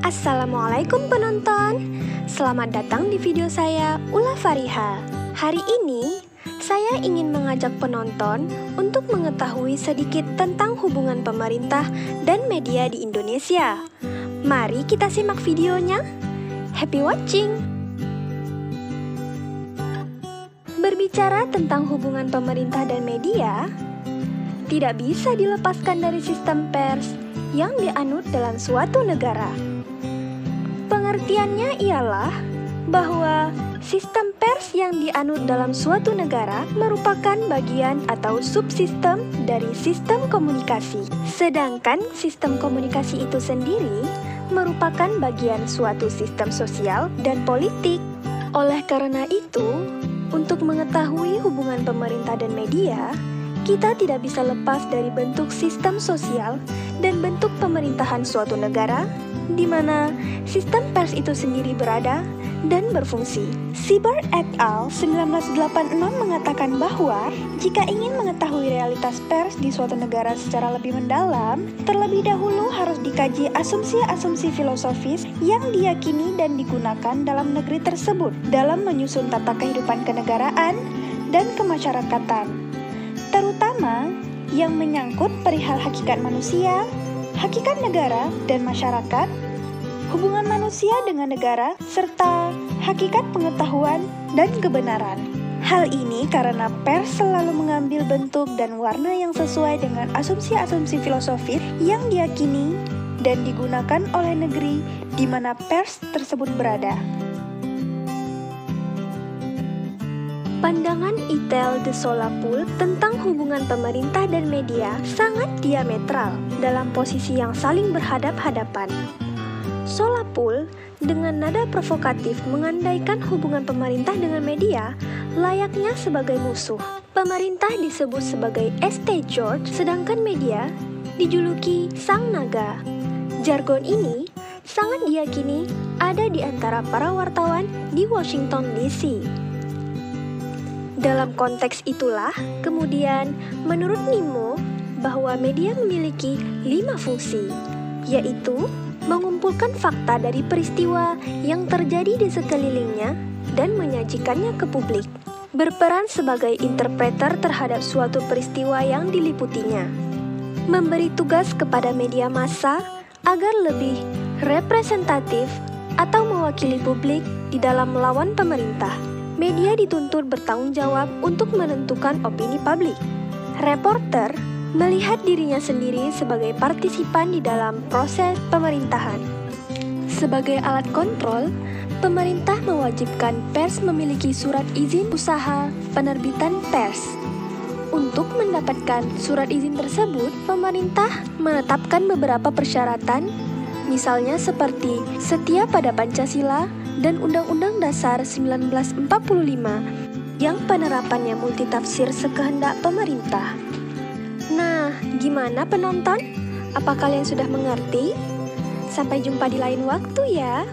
Assalamualaikum penonton, selamat datang di video saya, Ula Fariha. Hari ini, saya ingin mengajak penonton untuk mengetahui sedikit tentang hubungan pemerintah dan media di Indonesia. Mari kita simak videonya. Happy watching! Berbicara tentang hubungan pemerintah dan media, tidak bisa dilepaskan dari sistem pers yang dianut dalam suatu negara. Pengertiannya ialah bahwa sistem pers yang dianut dalam suatu negara merupakan bagian atau subsistem dari sistem komunikasi. Sedangkan sistem komunikasi itu sendiri merupakan bagian suatu sistem sosial dan politik. Oleh karena itu, untuk mengetahui hubungan pemerintah dan media, kita tidak bisa lepas dari bentuk sistem sosial dan bentuk pemerintahan suatu negara, di mana sistem pers itu sendiri berada dan berfungsi. Sieber et al. 1986 mengatakan bahwa jika ingin mengetahui realitas pers di suatu negara secara lebih mendalam, terlebih dahulu harus dikaji asumsi-asumsi filosofis yang diyakini dan digunakan dalam negeri tersebut dalam menyusun tata kehidupan kenegaraan dan kemasyarakatan, terutama yang menyangkut perihal hakikat manusia, hakikat negara dan masyarakat, hubungan manusia dengan negara, serta hakikat pengetahuan dan kebenaran. Hal ini karena pers selalu mengambil bentuk dan warna yang sesuai dengan asumsi-asumsi filosofis yang diyakini dan digunakan oleh negeri di mana pers tersebut berada. Pandangan Itel de Solapul tentang hubungan pemerintah dan media sangat diametral dalam posisi yang saling berhadap-hadapan. Solapul dengan nada provokatif mengandaikan hubungan pemerintah dengan media layaknya sebagai musuh. Pemerintah disebut sebagai St. George, sedangkan media dijuluki Sang Naga. Jargon ini sangat diyakini ada di antara para wartawan di Washington DC. Dalam konteks itulah, kemudian menurut Nimo bahwa media memiliki 5 fungsi, yaitu mengumpulkan fakta dari peristiwa yang terjadi di sekelilingnya dan menyajikannya ke publik, berperan sebagai interpreter terhadap suatu peristiwa yang diliputinya, memberi tugas kepada media massa agar lebih representatif atau mewakili publik di dalam melawan pemerintah. Media dituntut bertanggung jawab untuk menentukan opini publik. Reporter melihat dirinya sendiri sebagai partisipan di dalam proses pemerintahan. Sebagai alat kontrol, pemerintah mewajibkan pers memiliki surat izin usaha penerbitan pers. Untuk mendapatkan surat izin tersebut, pemerintah menetapkan beberapa persyaratan, misalnya seperti setia pada Pancasila dan Undang-Undang Dasar 1945 yang penerapannya multitafsir sekehendak pemerintah. Nah, gimana penonton? Apa kalian sudah mengerti? Sampai jumpa di lain waktu ya.